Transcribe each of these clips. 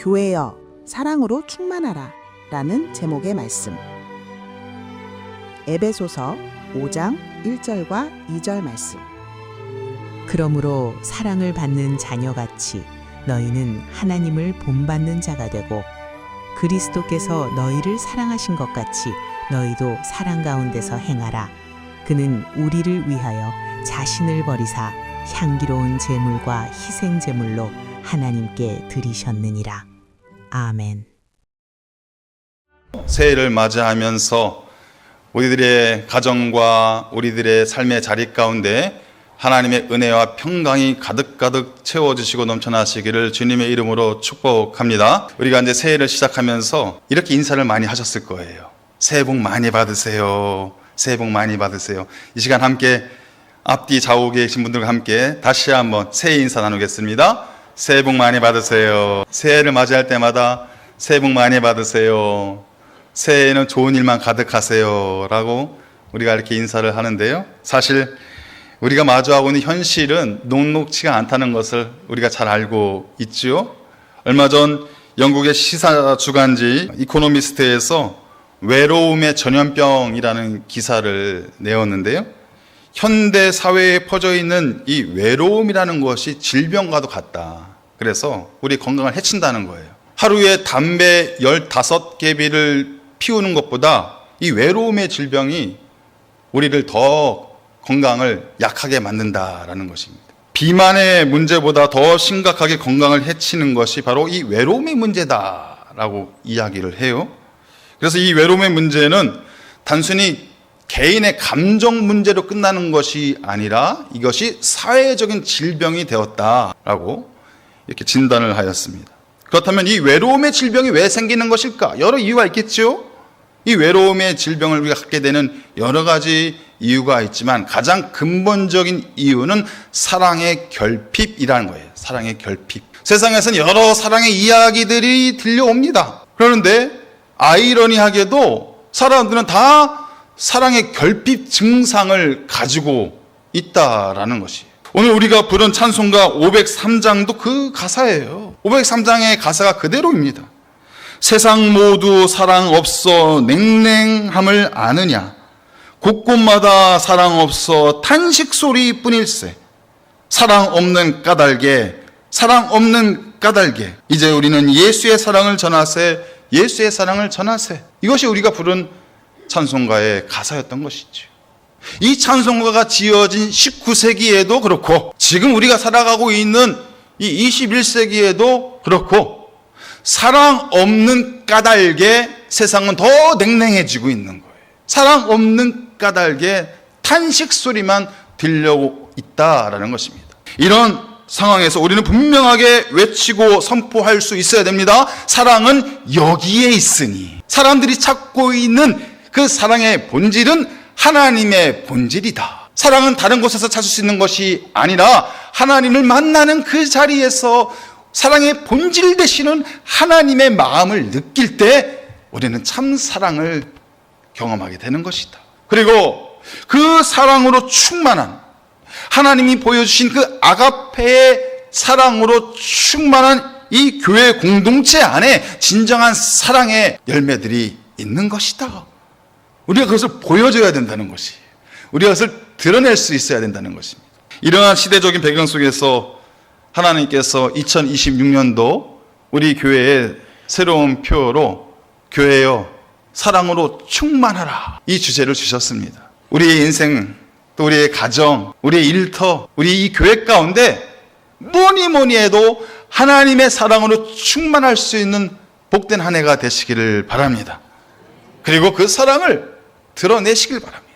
교회여 사랑으로 충만하라 라는 제목의 말씀. 에베소서 5장 1절과 2절 말씀. 그러므로 사랑을 받는 자녀같이 너희는 하나님을 본받는 자가 되고 그리스도께서 너희를 사랑하신 것 같이 너희도 사랑 가운데서 행하라. 그는 우리를 위하여 자신을 버리사 향기로운 제물과 희생 제물로 하나님께 드리셨느니라. 아멘. 새해를 맞이하면서 우리들의 가정과 우리들의 삶의 자리 가운데 하나님의 은혜와 평강이 가득가득 채워주시고 넘쳐나시기를 주님의 이름으로 축복합니다. 우리가 이제 새해를 시작하면서 이렇게 인사를 많이 하셨을 거예요. 새해 복 많이 받으세요. 새해 복 많이 받으세요. 이 시간 함께 앞뒤 좌우에 계신 분들과 함께 다시 한번 새해 인사 나누겠습니다. 새해 복 많이 받으세요. 새해를 맞이할 때마다 새해 복 많이 받으세요. 새해에는 좋은 일만 가득하세요 라고 우리가 이렇게 인사를 하는데요, 사실 우리가 마주하고 있는 현실은 녹록치가 않다는 것을 우리가 잘 알고 있죠. 얼마 전 영국의 시사 주간지 이코노미스트에서 외로움의 전염병이라는 기사를 내었는데요, 현대 사회에 퍼져 있는 이 외로움이라는 것이 질병과도 같다. 그래서 우리 건강을 해친다는 거예요. 하루에 담배 15개비를 피우는 것보다 이 외로움의 질병이 우리를 더 건강을 약하게 만든다라는 것입니다. 비만의 문제보다 더 심각하게 건강을 해치는 것이 바로 이 외로움의 문제다라고 이야기를 해요. 그래서 이 외로움의 문제는 단순히 개인의 감정 문제로 끝나는 것이 아니라 이것이 사회적인 질병이 되었다라고 이렇게 진단을 하였습니다. 그렇다면 이 외로움의 질병이 왜 생기는 것일까? 여러 이유가 있겠죠. 이 외로움의 질병을 우리가 갖게 되는 여러 가지 이유가 있지만 가장 근본적인 이유는 사랑의 결핍이라는 거예요. 사랑의 결핍. 세상에서는 여러 사랑의 이야기들이 들려옵니다. 그런데 아이러니하게도 사람들은 다 사랑의 결핍 증상을 가지고 있다라는 것이에요. 오늘 우리가 부른 찬송가 503장도 그 가사예요. 503장의 가사가 그대로입니다. 세상 모두 사랑 없어 냉랭함을 아느냐, 곳곳마다 사랑 없어 탄식 소리뿐일세. 사랑 없는 까닭에, 사랑 없는 까닭에 이제 우리는 예수의 사랑을 전하세, 예수의 사랑을 전하세. 이것이 우리가 부른 찬송가의 가사였던 것이죠. 이 찬송가가 지어진 19세기에도 그렇고 지금 우리가 살아가고 있는 이 21세기에도 그렇고 사랑 없는 까닭에 세상은 더 냉랭해지고 있는 거예요. 사랑 없는 까닭에 탄식 소리만 들려오고 있다라는 것입니다. 이런 상황에서 우리는 분명하게 외치고 선포할 수 있어야 됩니다. 사랑은 여기에 있으니. 사람들이 찾고 있는 그 사랑의 본질은 하나님의 본질이다. 사랑은 다른 곳에서 찾을 수 있는 것이 아니라 하나님을 만나는 그 자리에서 사랑의 본질 되시는 하나님의 마음을 느낄 때 우리는 참 사랑을 경험하게 되는 것이다. 그리고 그 사랑으로 충만한, 하나님이 보여주신 그 아가페의 사랑으로 충만한 이 교회 공동체 안에 진정한 사랑의 열매들이 있는 것이다. 우리가 그것을 보여줘야 된다는 것이, 우리가 그것을 드러낼 수 있어야 된다는 것입니다. 이러한 시대적인 배경 속에서 하나님께서 2026년도 우리 교회의 새로운 표어로 교회여 사랑으로 충만하라, 이 주제를 주셨습니다. 우리의 인생, 또 우리의 가정, 우리의 일터, 우리 이 교회 가운데 뭐니 해도 하나님의 사랑으로 충만할 수 있는 복된 한 해가 되시기를 바랍니다. 그리고 그 사랑을 드러내시길 바랍니다.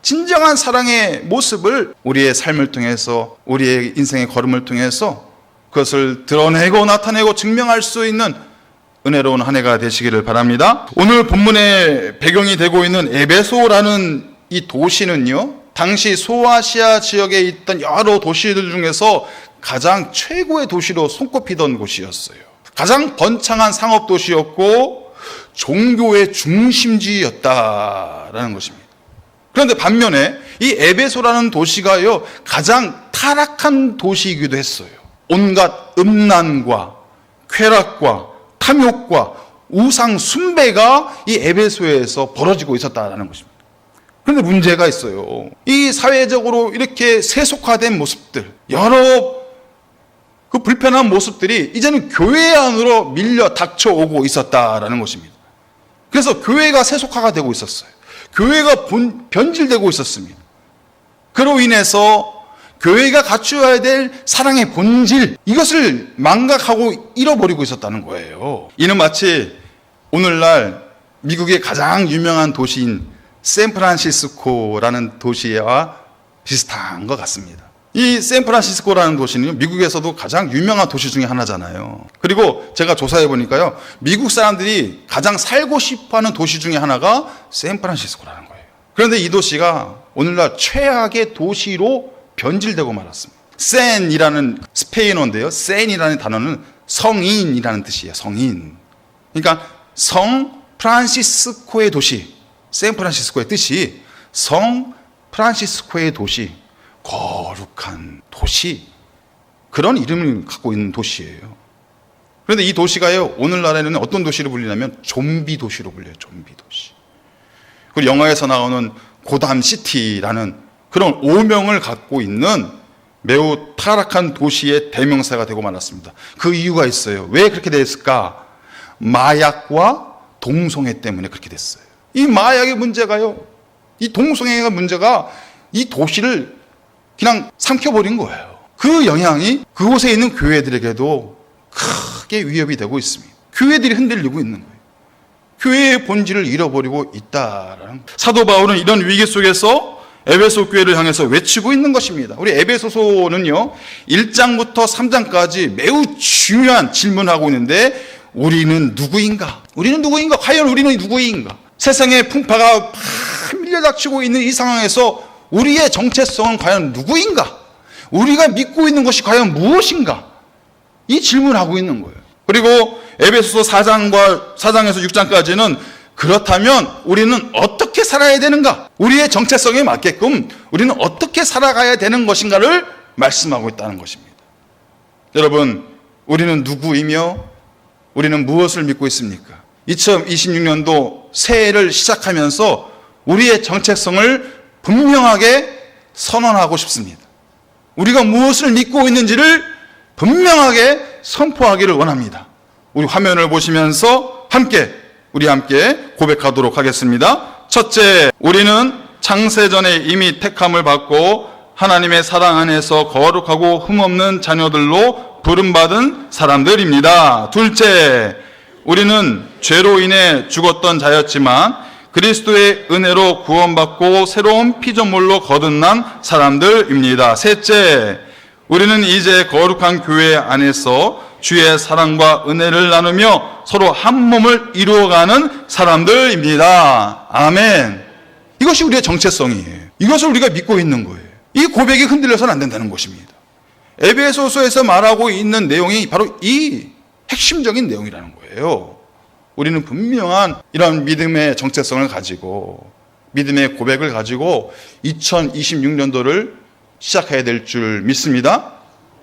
진정한 사랑의 모습을 우리의 삶을 통해서, 우리의 인생의 걸음을 통해서 그것을 드러내고 나타내고 증명할 수 있는 은혜로운 한 해가 되시기를 바랍니다. 오늘 본문의 배경이 되고 있는 에베소라는 이 도시는요, 당시 소아시아 지역에 있던 여러 도시들 중에서 가장 최고의 도시로 손꼽히던 곳이었어요. 가장 번창한 상업 도시였고 종교의 중심지였다라는 것입니다. 그런데 반면에 이 에베소라는 도시가요, 가장 타락한 도시이기도 했어요. 온갖 음란과 쾌락과 탐욕과 우상 숭배가 이 에베소에서 벌어지고 있었다라는 것입니다. 그런데 문제가 있어요. 이 사회적으로 이렇게 세속화된 모습들, 여러 그 불편한 모습들이 이제는 교회 안으로 밀려 닥쳐오고 있었다라는 것입니다. 그래서 교회가 세속화가 되고 있었어요. 교회가 변질되고 있었습니다. 그로 인해서 교회가 갖추어야 될 사랑의 본질, 이것을 망각하고 잃어버리고 있었다는 거예요. 이는 마치 오늘날 미국의 가장 유명한 도시인 샌프란시스코라는 도시와 비슷한 것 같습니다. 이 샌프란시스코라는 도시는 미국에서도 가장 유명한 도시 중에 하나잖아요. 그리고 제가 조사해 보니까요, 미국 사람들이 가장 살고 싶어하는 도시 중에 하나가 샌프란시스코라는 거예요. 그런데 이 도시가 오늘날 최악의 도시로 변질되고 말았습니다. 샌이라는 스페인어인데요, 샌이라는 단어는 성인이라는 뜻이에요. 성인. 그러니까 성 프란시스코의 도시, 샌프란시스코의 뜻이 성 프란시스코의 도시, 거룩한 도시, 그런 이름을 갖고 있는 도시예요. 그런데 이 도시가요, 오늘날에는 어떤 도시로 불리냐면 좀비 도시로 불려요. 좀비 도시. 그리고 영화에서 나오는 고담 시티라는 그런 오명을 갖고 있는 매우 타락한 도시의 대명사가 되고 말았습니다. 그 이유가 있어요. 왜 그렇게 됐을까? 마약과 동성애 때문에 그렇게 됐어요. 이 마약의 문제가요, 이 동성애가 문제가 이 도시를 그냥 삼켜버린 거예요. 그 영향이 그곳에 있는 교회들에게도 크게 위협이 되고 있습니다. 교회들이 흔들리고 있는 거예요. 교회의 본질을 잃어버리고 있다라는. 사도 바울은 이런 위기 속에서 에베소 교회를 향해서 외치고 있는 것입니다. 우리 에베소서는요, 1장부터 3장까지 매우 중요한 질문하고 있는데, 우리는 누구인가? 우리는 누구인가? 과연 우리는 누구인가? 세상의 풍파가 밀려닥치고 있는 이 상황에서 우리의 정체성은 과연 누구인가? 우리가 믿고 있는 것이 과연 무엇인가? 이 질문하고 있는 거예요. 그리고 에베소서 4장에서 6장까지는 그렇다면 우리는 어떻게 살아야 되는가? 우리의 정체성에 맞게끔 우리는 어떻게 살아가야 되는 것인가를 말씀하고 있다는 것입니다. 여러분, 우리는 누구이며 우리는 무엇을 믿고 있습니까? 2026년도 새해를 시작하면서 우리의 정체성을 분명하게 선언하고 싶습니다. 우리가 무엇을 믿고 있는지를 분명하게 선포하기를 원합니다. 우리 화면을 보시면서 우리 함께 고백하도록 하겠습니다. 첫째, 우리는 창세전에 이미 택함을 받고 하나님의 사랑 안에서 거룩하고 흠없는 자녀들로 부름받은 사람들입니다. 둘째, 우리는 죄로 인해 죽었던 자였지만 그리스도의 은혜로 구원받고 새로운 피조물로 거듭난 사람들입니다. 셋째, 우리는 이제 거룩한 교회 안에서 주의 사랑과 은혜를 나누며 서로 한 몸을 이루어가는 사람들입니다. 아멘. 이것이 우리의 정체성이에요. 이것을 우리가 믿고 있는 거예요. 이 고백이 흔들려서는 안 된다는 것입니다. 에베소서에서 말하고 있는 내용이 바로 이 핵심적인 내용이라는 거예요. 우리는 분명한 이런 믿음의 정체성을 가지고, 믿음의 고백을 가지고 2026년도를 시작해야 될 줄 믿습니다.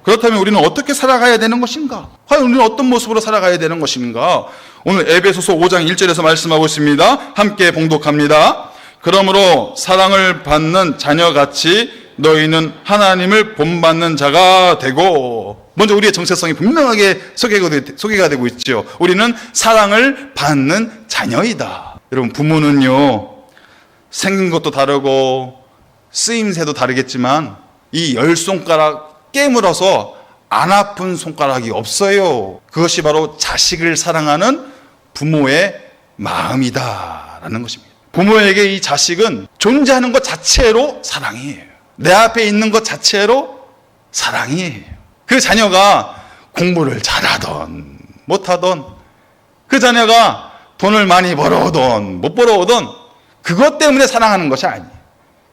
그렇다면 우리는 어떻게 살아가야 되는 것인가? 과연 우리는 어떤 모습으로 살아가야 되는 것인가? 오늘 에베소서 5장 1절에서 말씀하고 있습니다. 함께 봉독합니다. 그러므로 사랑을 받는 자녀같이 너희는 하나님을 본받는 자가 되고. 먼저 우리의 정체성이 분명하게 소개가 되고 있죠. 우리는 사랑을 받는 자녀이다. 여러분, 부모는요, 생긴 것도 다르고 쓰임새도 다르겠지만 이 10손가락 깨물어서 안 아픈 손가락이 없어요. 그것이 바로 자식을 사랑하는 부모의 마음이다라는 것입니다. 부모에게 이 자식은 존재하는 것 자체로 사랑이에요. 내 앞에 있는 것 자체로 사랑이에요. 그 자녀가 공부를 잘하던 못하던, 그 자녀가 돈을 많이 벌어오던 못 벌어오던, 그것 때문에 사랑하는 것이 아니에요.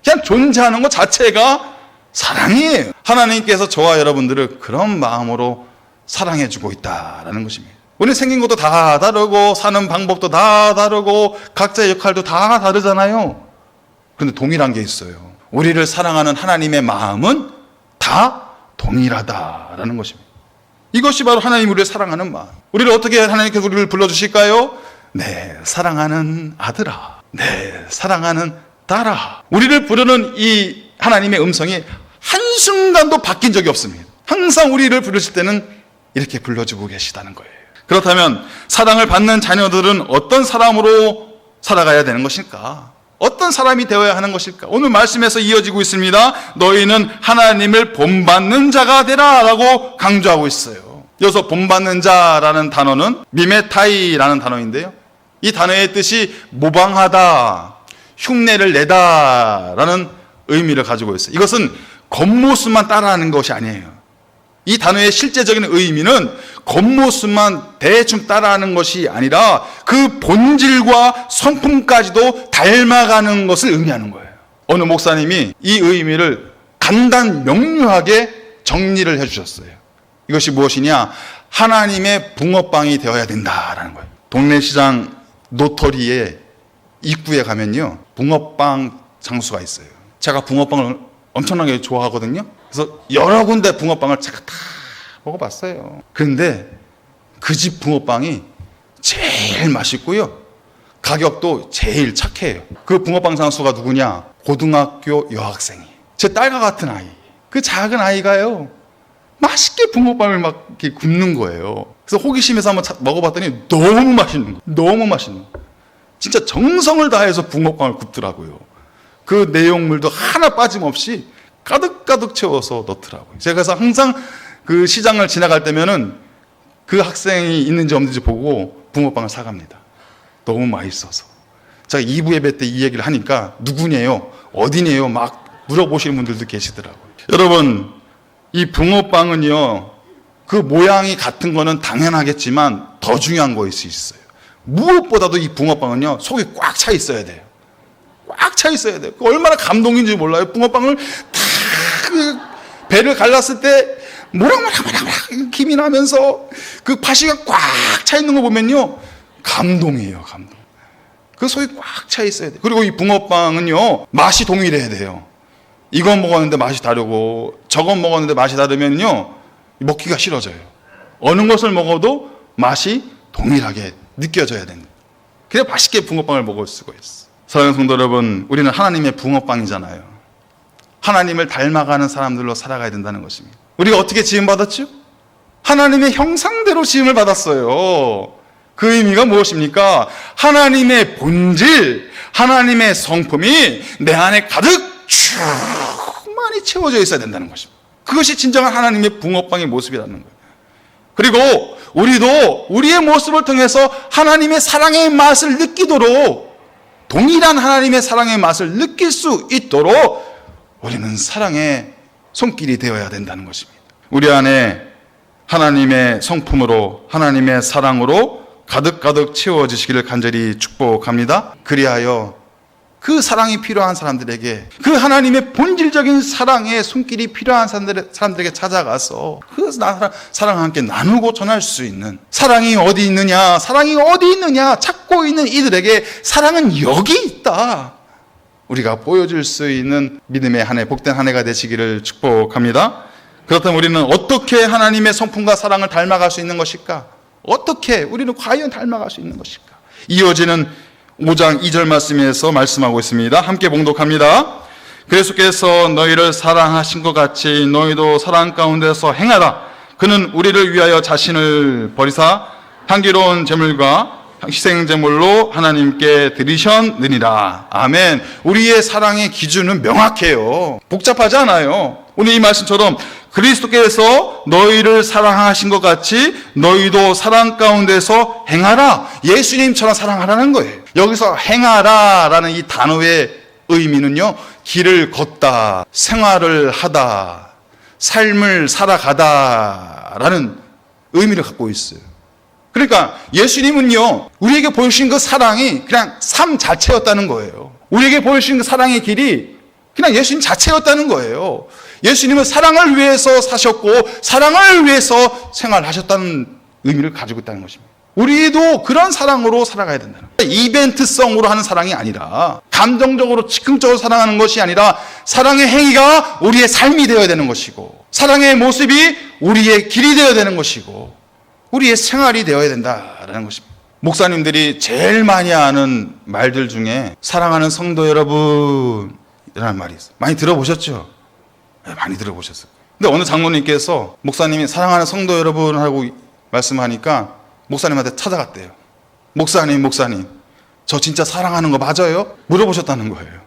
그냥 존재하는 것 자체가 사랑이에요. 하나님께서 저와 여러분들을 그런 마음으로 사랑해주고 있다라는 것입니다. 우리 생긴 것도 다 다르고 사는 방법도 다 다르고 각자의 역할도 다 다르잖아요. 그런데 동일한 게 있어요. 우리를 사랑하는 하나님의 마음은 다 동일하다라는 것입니다. 이것이 바로 하나님 우리를 사랑하는 마음. 우리를 어떻게 하나님께서 우리를 불러주실까요? 네, 사랑하는 아들아. 네, 사랑하는 딸아. 우리를 부르는 이 하나님의 음성이 한순간도 바뀐 적이 없습니다. 항상 우리를 부르실 때는 이렇게 불러주고 계시다는 거예요. 그렇다면 사랑을 받는 자녀들은 어떤 사람으로 살아가야 되는 것일까? 어떤 사람이 되어야 하는 것일까? 오늘 말씀에서 이어지고 있습니다. 너희는 하나님을 본받는 자가 되라 라고 강조하고 있어요. 여기서 본받는 자라는 단어는 미메타이라는 단어인데요, 이 단어의 뜻이 모방하다, 흉내를 내다 라는 의미를 가지고 있어요. 이것은 겉모습만 따라하는 것이 아니에요. 이 단어의 실제적인 의미는 겉모습만 대충 따라하는 것이 아니라 그 본질과 성품까지도 닮아가는 것을 의미하는 거예요. 어느 목사님이 이 의미를 간단 명료하게 정리를 해주셨어요. 이것이 무엇이냐? 하나님의 붕어빵이 되어야 된다라는 거예요. 동네 시장 노터리에 입구에 가면요, 붕어빵 장수가 있어요. 제가 붕어빵을 엄청나게 좋아하거든요. 그래서 여러 군데 붕어빵을 제가 다 먹어봤어요. 그런데 그 집 붕어빵이 제일 맛있고요, 가격도 제일 착해요. 그 붕어빵 장수가 누구냐? 고등학교 여학생이, 제 딸과 같은 아이. 그 작은 아이가요, 맛있게 붕어빵을 막 이렇게 굽는 거예요. 그래서 호기심에서 한번 먹어봤더니 너무 맛있는 거, 너무 맛있는 거. 진짜 정성을 다해서 붕어빵을 굽더라고요. 그 내용물도 하나 빠짐없이 가득가득 채워서 넣더라고요. 제가 그래서 항상 그 시장을 지나갈 때면은 그 학생이 있는지 없는지 보고 붕어빵을 사갑니다. 너무 맛있어서. 제가 2부 예배 때 이 얘기를 하니까 누구냐요? 어디냐요? 막 물어보시는 분들도 계시더라고요. 여러분, 이 붕어빵은요, 그 모양이 같은 거는 당연하겠지만 더 중요한 거일 수 있어요. 무엇보다도 이 붕어빵은요, 속이 꽉 차 있어야 돼요. 꽉 차 있어야 돼요. 얼마나 감동인지 몰라요. 붕어빵을 다 그 배를 갈랐을 때 모락모락 김이 나면서 그 파시가 꽉 차 있는 거 보면요, 감동이에요, 감동. 그 속이 꽉 차 있어야 돼요. 그리고 이 붕어빵은요, 맛이 동일해야 돼요. 이건 먹었는데 맛이 다르고 저건 먹었는데 맛이 다르면요, 먹기가 싫어져요. 어느 것을 먹어도 맛이 동일하게 느껴져야 됩니다. 그래야 맛있게 붕어빵을 먹을 수가 있어요. 사랑하는 성도 여러분, 우리는 하나님의 붕어빵이잖아요. 하나님을 닮아가는 사람들로 살아가야 된다는 것입니다. 우리가 어떻게 지음받았죠? 하나님의 형상대로 지음을 받았어요. 그 의미가 무엇입니까? 하나님의 본질, 하나님의 성품이 내 안에 가득 충만히 채워져 있어야 된다는 것입니다. 그것이 진정한 하나님의 붕어빵의 모습이라는 거예요. 그리고 우리도 우리의 모습을 통해서 하나님의 사랑의 맛을 느끼도록, 동일한 하나님의 사랑의 맛을 느낄 수 있도록 우리는 사랑의 손길이 되어야 된다는 것입니다. 우리 안에 하나님의 성품으로, 하나님의 사랑으로 가득가득 채워지시기를 간절히 축복합니다. 그리하여 그 사랑이 필요한 사람들에게, 그 하나님의 본질적인 사랑의 손길이 필요한 사람들에게 찾아가서 그 사랑과 함께 나누고 전할 수 있는, 사랑이 어디 있느냐, 사랑이 어디 있느냐 찾고 있는 이들에게 사랑은 여기 있다, 우리가 보여줄 수 있는 믿음의 한 해, 복된 한 해가 되시기를 축복합니다. 그렇다면 우리는 어떻게 하나님의 성품과 사랑을 닮아갈 수 있는 것일까? 어떻게 우리는 과연 닮아갈 수 있는 것일까? 이어지는 5장 2절 말씀에서 말씀하고 있습니다. 함께 봉독합니다. 그리스도께서 너희를 사랑하신 것 같이 너희도 사랑 가운데서 행하라. 그는 우리를 위하여 자신을 버리사 향기로운 제물과 희생제물로 하나님께 드리셨느니라. 아멘. 우리의 사랑의 기준은 명확해요. 복잡하지 않아요. 오늘 이 말씀처럼 그리스도께서 너희를 사랑하신 것 같이 너희도 사랑 가운데서 행하라. 예수님처럼 사랑하라는 거예요. 여기서 행하라 라는 이 단어의 의미는요, 길을 걷다, 생활을 하다, 삶을 살아가다 라는 의미를 갖고 있어요. 그러니까 예수님은요, 우리에게 보여주신 그 사랑이 그냥 삶 자체였다는 거예요. 우리에게 보여주신 그 사랑의 길이 그냥 예수님 자체였다는 거예요. 예수님은 사랑을 위해서 사셨고 사랑을 위해서 생활하셨다는 의미를 가지고 있다는 것입니다. 우리도 그런 사랑으로 살아가야 된다는 거예요. 이벤트성으로 하는 사랑이 아니라, 감정적으로 즉흥적으로 사랑하는 것이 아니라, 사랑의 행위가 우리의 삶이 되어야 되는 것이고, 사랑의 모습이 우리의 길이 되어야 되는 것이고, 우리의 생활이 되어야 된다라는 것입니다. 목사님들이 제일 많이 하는 말들 중에 사랑하는 성도 여러분 이라는 말이 있어요. 많이 들어보셨죠? 네, 많이 들어보셨어요. 근데 어느 장로님께서 목사님이 사랑하는 성도 여러분 하고 말씀하니까 목사님한테 찾아갔대요. 목사님, 저 진짜 사랑하는 거 맞아요? 물어보셨다는 거예요.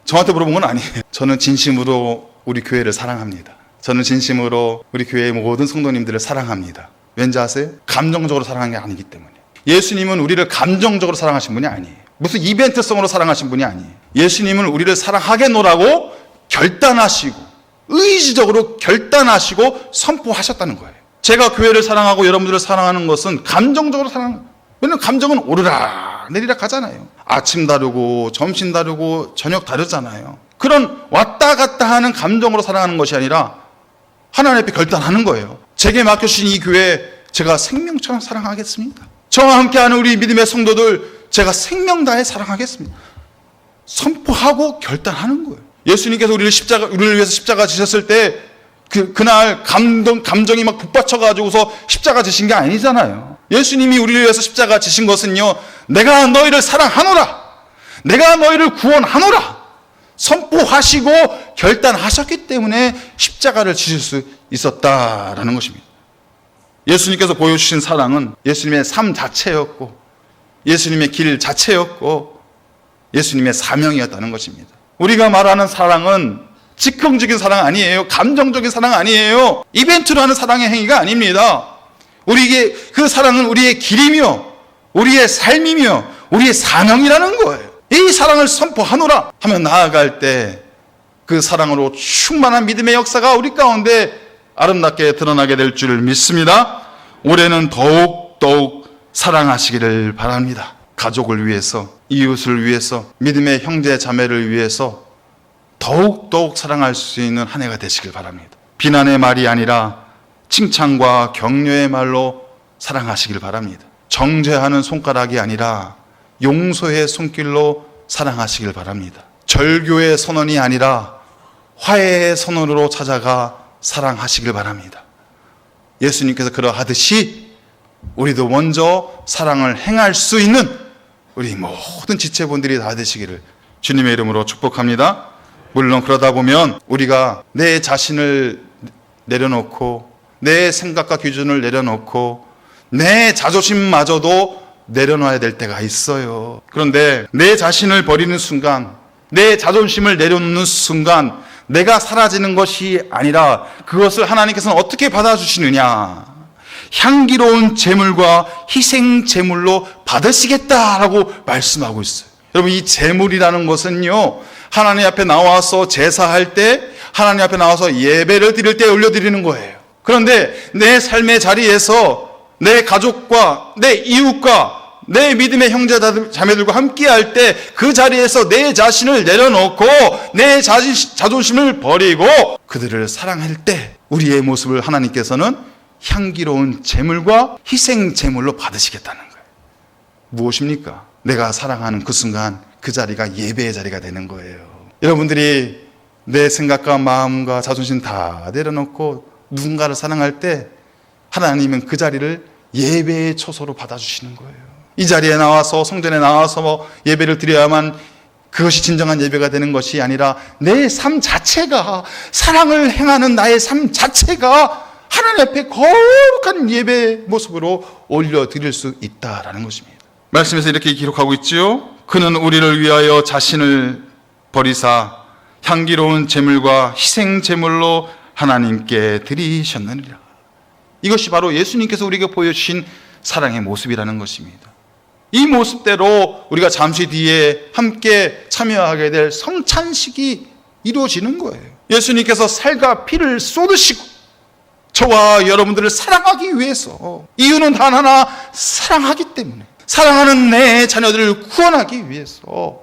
저한테 물어본 건 아니에요. 저는 진심으로 우리 교회를 사랑합니다. 저는 진심으로 우리 교회의 모든 성도님들을 사랑합니다. 왠지 아세요? 감정적으로 사랑하는 게 아니기 때문에. 예수님은 우리를 감정적으로 사랑하신 분이 아니에요. 무슨 이벤트성으로 사랑하신 분이 아니에요. 예수님은 우리를 사랑하겠노라고 결단하시고, 의지적으로 결단하시고 선포하셨다는 거예요. 제가 교회를 사랑하고 여러분들을 사랑하는 것은 감정적으로 사랑하는 거예요. 왜냐하면 감정은 오르락 내리락 하잖아요. 아침 다르고 점심 다르고 저녁 다르잖아요. 그런 왔다 갔다 하는 감정으로 사랑하는 것이 아니라 하나님 앞에 결단하는 거예요. 제게 맡겨주신 이 교회 제가 생명처럼 사랑하겠습니다. 저와 함께하는 우리 믿음의 성도들 제가 생명 다해 사랑하겠습니다. 선포하고 결단하는 거예요. 예수님께서 우리를 위해서 십자가 지셨을 때 그날 감정이 막 북받쳐가지고서 십자가 지신 게 아니잖아요. 예수님이 우리를 위해서 십자가 지신 것은요, 내가 너희를 사랑하노라, 내가 너희를 구원하노라 선포하시고 결단하셨기 때문에 십자가를 지실 수 있었다라는 것입니다. 예수님께서 보여주신 사랑은 예수님의 삶 자체였고, 예수님의 길 자체였고, 예수님의 사명이었다는 것입니다. 우리가 말하는 사랑은 즉흥적인 사랑 아니에요. 감정적인 사랑 아니에요. 이벤트로 하는 사랑의 행위가 아닙니다. 우리에게 그 사랑은 우리의 길이며 우리의 삶이며 우리의 사명이라는 거예요. 이 사랑을 선포하노라 하면 나아갈 때 그 사랑으로 충만한 믿음의 역사가 우리 가운데 아름답게 드러나게 될 줄을 믿습니다. 올해는 더욱 사랑하시기를 바랍니다. 가족을 위해서, 이웃을 위해서, 믿음의 형제 자매를 위해서 더욱 사랑할 수 있는 한 해가 되시길 바랍니다. 비난의 말이 아니라 칭찬과 격려의 말로 사랑하시길 바랍니다. 정죄하는 손가락이 아니라 용서의 손길로 사랑하시길 바랍니다. 절교의 선언이 아니라 화해의 선언으로 찾아가 사랑하시길 바랍니다. 예수님께서 그러하듯이 우리도 먼저 사랑을 행할 수 있는 우리 모든 지체분들이 다 되시기를 주님의 이름으로 축복합니다. 물론 그러다 보면 우리가 내 자신을 내려놓고, 내 생각과 기준을 내려놓고, 내 자존심마저도 내려놔야 될 때가 있어요. 그런데 내 자신을 버리는 순간, 내 자존심을 내려놓는 순간 내가 사라지는 것이 아니라 그것을 하나님께서는 어떻게 받아주시느냐, 향기로운 제물과 희생 제물로 받으시겠다라고 말씀하고 있어요. 여러분, 이 제물이라는 것은요, 하나님 앞에 나와서 제사할 때, 하나님 앞에 나와서 예배를 드릴 때 올려드리는 거예요. 그런데 내 삶의 자리에서 내 가족과 내 이웃과 내 믿음의 형제 자매들과 함께 할 때 그 자리에서 내 자신을 내려놓고 내 자존심을 버리고 그들을 사랑할 때 우리의 모습을 하나님께서는 향기로운 제물과 희생 제물로 받으시겠다는 거예요. 무엇입니까? 내가 사랑하는 그 순간 그 자리가 예배의 자리가 되는 거예요. 여러분들이 내 생각과 마음과 자존심 다 내려놓고 누군가를 사랑할 때 하나님은 그 자리를 예배의 초소로 받아주시는 거예요. 이 자리에 나와서, 성전에 나와서 예배를 드려야만 그것이 진정한 예배가 되는 것이 아니라 내 삶 자체가, 사랑을 행하는 나의 삶 자체가 하나님 앞에 거룩한 예배의 모습으로 올려드릴 수 있다라는 것입니다. 말씀에서 이렇게 기록하고 있지요. 그는 우리를 위하여 자신을 버리사 향기로운 제물과 희생 제물로 하나님께 드리셨느니라. 이것이 바로 예수님께서 우리에게 보여주신 사랑의 모습이라는 것입니다. 이 모습대로 우리가 잠시 뒤에 함께 참여하게 될 성찬식이 이루어지는 거예요. 예수님께서 살과 피를 쏟으시고 저와 여러분들을 사랑하기 위해서, 이유는 단 하나, 사랑하기 때문에, 사랑하는 내 자녀들을 구원하기 위해서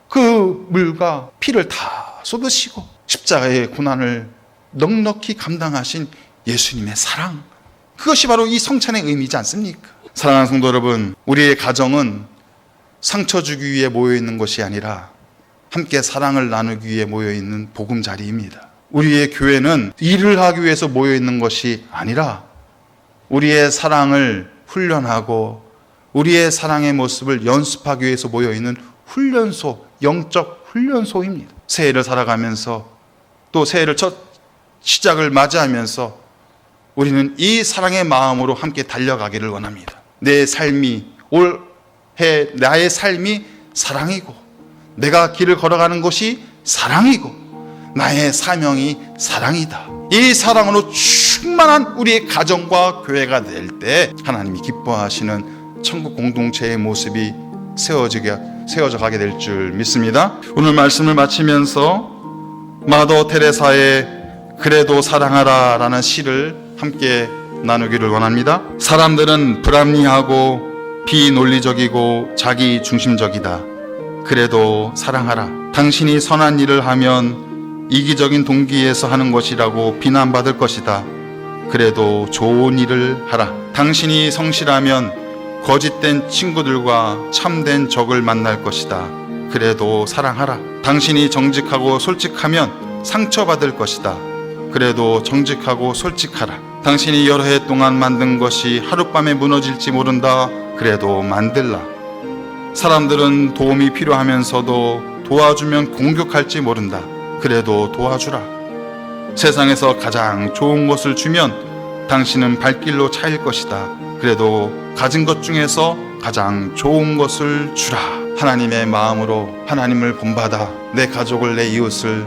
그 물과 피를 다 쏟으시고 십자가의 고난을 넉넉히 감당하신 예수님의 사랑, 그것이 바로 이 성찬의 의미이지 않습니까? 사랑하는 성도 여러분, 우리의 가정은 상처 주기 위해 모여 있는 것이 아니라 함께 사랑을 나누기 위해 모여 있는 보금자리입니다. 우리의 교회는 일을 하기 위해서 모여 있는 것이 아니라 우리의 사랑을 훈련하고 우리의 사랑의 모습을 연습하기 위해서 모여 있는 훈련소, 영적 훈련소입니다. 새해를 살아가면서 또 새해를 첫 시작을 맞이하면서 우리는 이 사랑의 마음으로 함께 달려가기를 원합니다. 내 삶이, 올해 나의 삶이 사랑이고 내가 길을 걸어가는 것이 사랑이고 나의 사명이 사랑이다. 이 사랑으로 충만한 우리의 가정과 교회가 될 때 하나님이 기뻐하시는 천국 공동체의 모습이 세워져 가게 될 줄 믿습니다. 오늘 말씀을 마치면서 마더 테레사의 그래도 사랑하라 라는 시를 함께 나누기를 원합니다. 사람들은 불합리하고 비논리적이고 자기 중심적이다. 그래도 사랑하라. 당신이 선한 일을 하면 이기적인 동기에서 하는 것이라고 비난받을 것이다. 그래도 좋은 일을 하라. 당신이 성실하면 거짓된 친구들과 참된 적을 만날 것이다. 그래도 사랑하라. 당신이 정직하고 솔직하면 상처받을 것이다. 그래도 정직하고 솔직하라. 당신이 여러 해 동안 만든 것이 하룻밤에 무너질지 모른다. 그래도 만들라. 사람들은 도움이 필요하면서도 도와주면 공격할지 모른다. 그래도 도와주라. 세상에서 가장 좋은 것을 주면 당신은 발길로 차일 것이다. 그래도 가진 것 중에서 가장 좋은 것을 주라. 하나님의 마음으로 하나님을 본받아 내 가족을, 내 이웃을,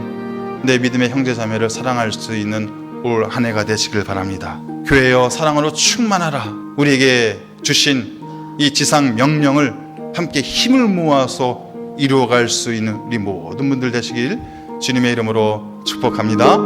내 믿음의 형제자매를 사랑할 수 있는 올 한 해가 되시길 바랍니다. 교회여 사랑으로 충만하라. 우리에게 주신 이 지상 명령을 함께 힘을 모아서 이루어갈 수 있는 우리 모든 분들 되시길 주님의 이름으로 축복합니다.